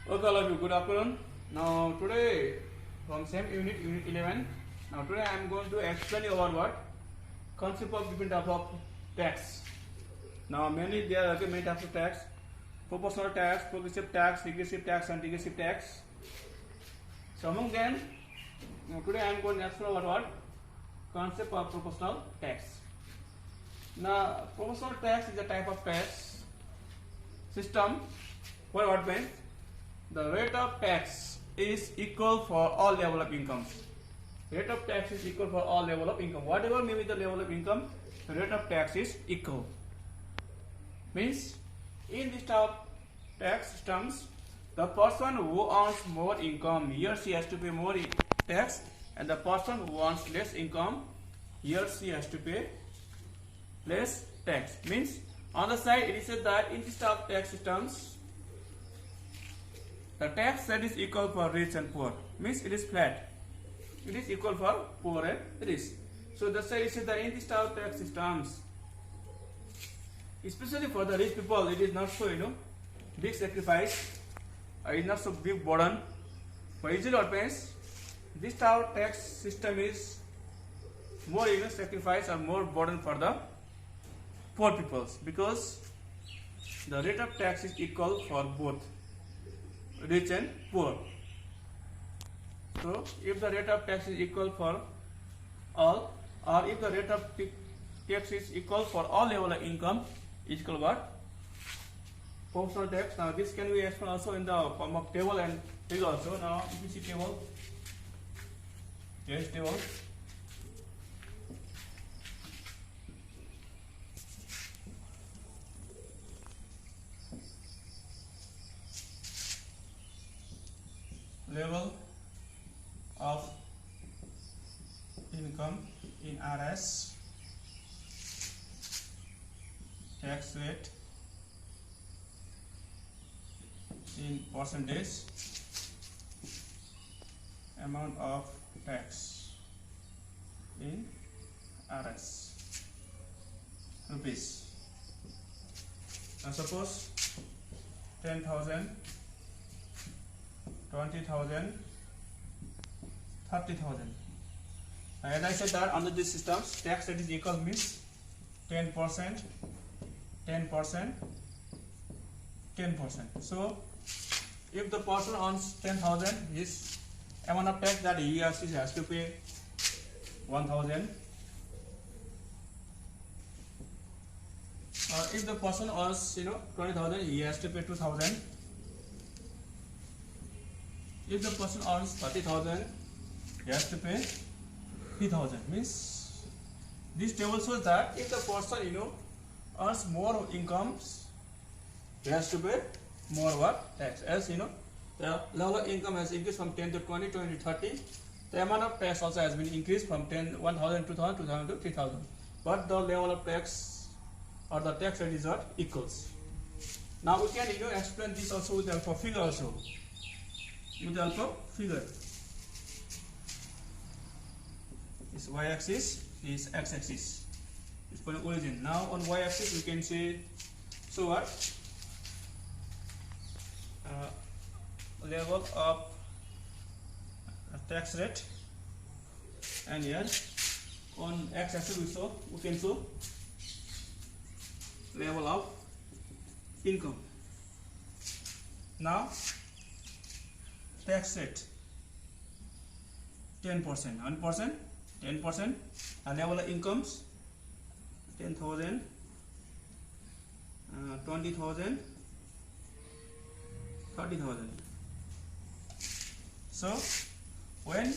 Okay, all of you, good afternoon. Now, today from same unit, unit 11. Now, today I am going to explain you about what concept of different types of tax. Now, mainly there are many types of tax: proportional tax, progressive tax, regressive tax, and digressive tax. So, among them, now today I am going to explain about what concept of proportional tax. Now, proportional tax is a type of tax system where what means the rate of tax is equal for all level of incomes. Rate of tax is equal for all level of income. Whatever may be the level of income, the rate of tax is equal. Means in this type of tax systems, the person who earns more income, he or she has to pay more tax, and the person who earns less income, he or she has to pay less tax. Means on the side it is said that in this type of tax systems, the tax rate is equal for rich and poor. Means it is flat. It is equal for poor and rich. So that's why it is that in this type of tax systems, especially for the rich people, it is not so big sacrifice. It is not so big burden. For usually what means this type of tax system is more sacrifice or more burden for the poor peoples, because the rate of tax is equal for both rich and poor. So if the rate of tax is equal for all, or if the rate of tax is equal for all level of income, is equal what? Proportional tax. Now this can be explained also in the form of table and figure also. Now if you see table, here is table. Level of income in RS, tax rate in percentage, amount of tax in RS, rupees. Now suppose 10,000, 20,000, 30,000. As I said that under this system, tax rate is equal means 10%, 10%, 10%. So if the person earns 10,000, his amount of tax that he or she has to pay 1,000. If the person earns 20,000, he has to pay 2,000. If the person earns 30,000, he has to pay 3,000. Means this table shows that if the person earns more incomes, he has to pay more what? Tax. As the level of income has increased from 10 to 20, 20 to 30, the amount of tax also has been increased from 1,000, 2,000, 2,000 to 3,000. But the level of tax or the tax rate is what? Equals. Now we can explain this also with the help of figure also. With the help of figure. This y-axis is x-axis. It's for origin. Now on y-axis we can say, so what? Level of tax rate, and here on x-axis we can show level of income. Now tax rate 10%, 1%, 10%, and level of incomes 10,000, 20,000, 30,000. So when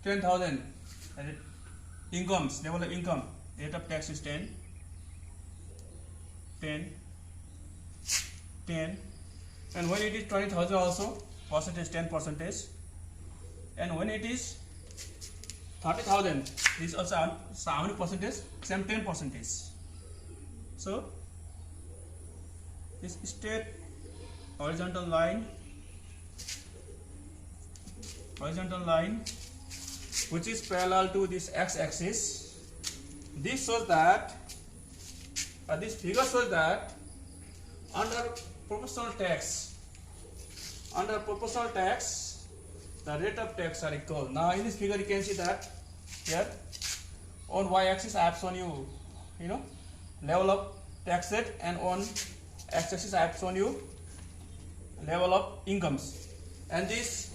10,000 incomes, level of income, rate of tax is 10, 10, 10. And when it is 20,000 also, percentage 10%. And when it is 30,000, this also how many percentage? Same 10%. So this straight horizontal line which is parallel to this x-axis, this shows that this figure shows that Under proportional tax, the rate of tax are equal. Now in this figure you can see that here on y-axis I have shown you, level of tax rate, and on x-axis I have shown you level of incomes. And this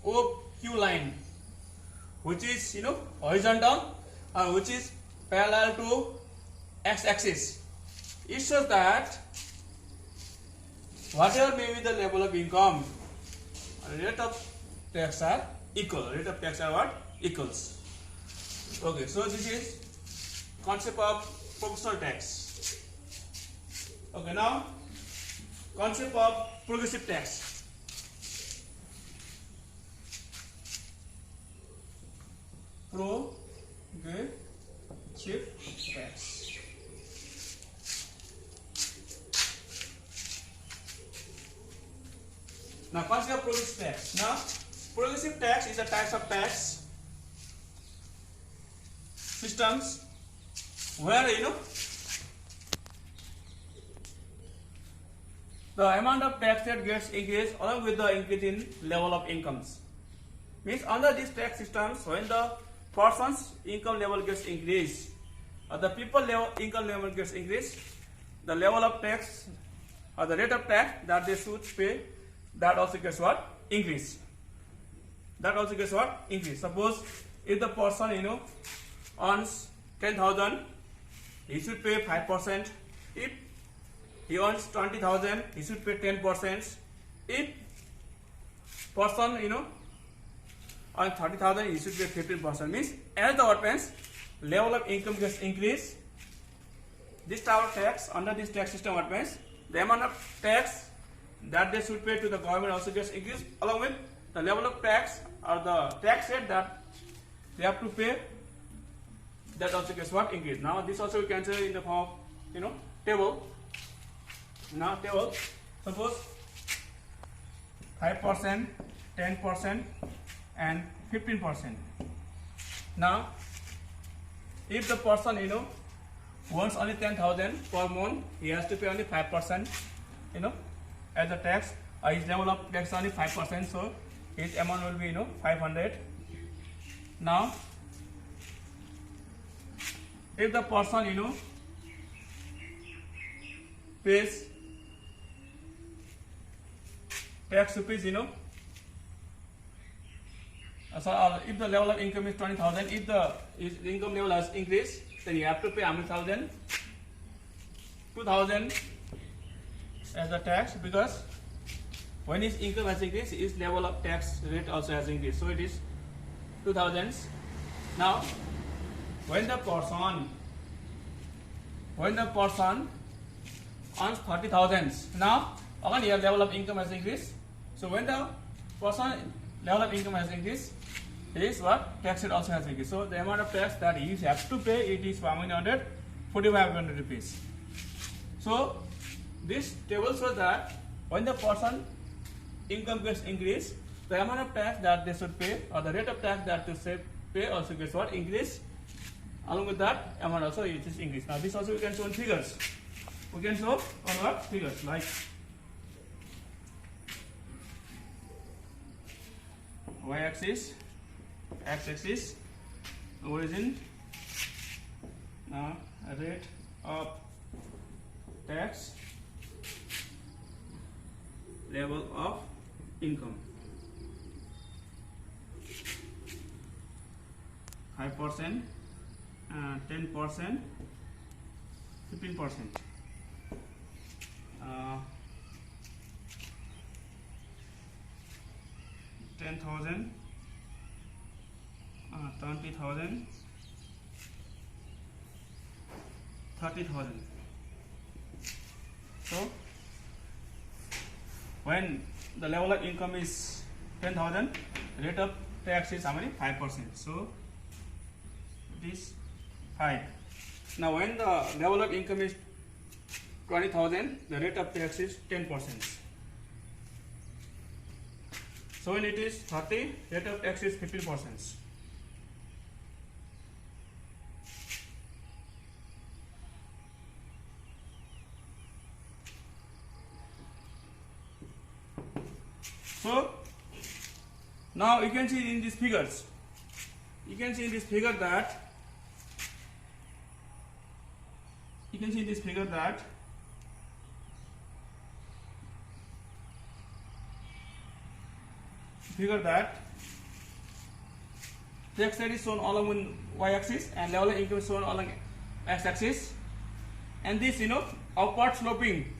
OQ line, which is horizontal and which is parallel to x-axis, it shows that whatever may be the level of income, rate of tax are equal. Rate of tax are what? Equals. Okay, so this is concept of proportional tax. Okay, now concept of progressive tax. Progressive tax. Now consider progressive tax. Now progressive tax is a type of tax systems where the amount of tax rate gets increased along with the increase in level of incomes. Means under these tax systems, when the person's income level gets increased or the people level income level gets increased, the level of tax or the rate of tax that they should pay, that also gets what? Increase. That also gets what? Increase. Suppose if the person earns 10,000, he should pay 5%. If he earns 20,000, he should pay 10%. If person earns 30,000, he should pay 15%. Means as the what means level of income gets increased, this type of tax under this tax system what means the amount of tax that they should pay to the government also gets increased along with the level of tax or the tax rate that they have to pay, that also gets what? Increased. Now this also we can say in the form of table. Now table, suppose 5%, 10% and 15%. Now if the person wants only 10,000 per month, he has to pay only 5% as a tax. His level of tax only 5%, so his amount will be 500. Now if the person pays tax rupees so if the level of income is 20,000, if his income level has increased, then you have to pay how many thousand? 2,000 as the tax, because when his income has increased, his level of tax rate also has increased. So it is 2,000. Now when the person earns 30,000, now again your level of income has increased. So when the person level of income has increased, is what? Tax rate also has increased. So the amount of tax that he has to pay, it is 4,500 rupees. So this table shows that when the person income gets increased, the amount of tax that they should pay or the rate of tax that they should pay also gets what? Increased. Along with that amount also it is increased. Now this also we can show in figures. We can show on what? Figures like y-axis, x-axis, origin, rate of tax, level of income, 5%, 10%, 15%. 10,000, 20,000, 30,000. So when the level of income is 10,000, rate of tax is how many? 5%. So it is 5. Now when the level of income is 20,000, the rate of tax is 10%. So when it is 30, rate of tax is 15%. So now you can see in these figures. You can see in this figure that tax rate is shown along y-axis and level of income is shown along x-axis, and this upward sloping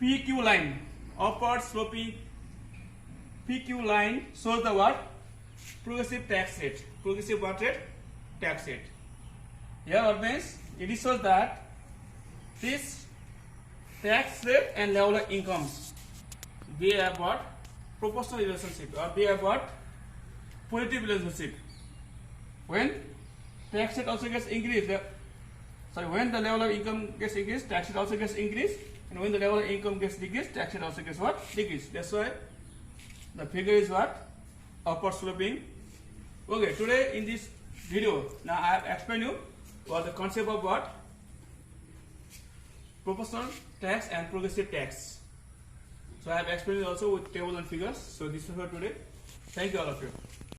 PQ line, upward sloping PQ line shows the what? Progressive tax rate. Progressive what rate? Tax rate. Here what means? It shows that this tax rate and level of incomes, they have what? Proportional relationship, or they have what? Positive relationship. When tax rate also gets increased, when the level of income gets increased, tax rate also gets increased, and when the level of income gets decreased, tax rate also gets what? Decreased. That's why the figure is what? Upward sloping. Okay, today in this video, now I have explained you what the concept of what? Proportional tax and progressive tax. So I have explained it also with table and figures. So this is for today. Thank you all of you.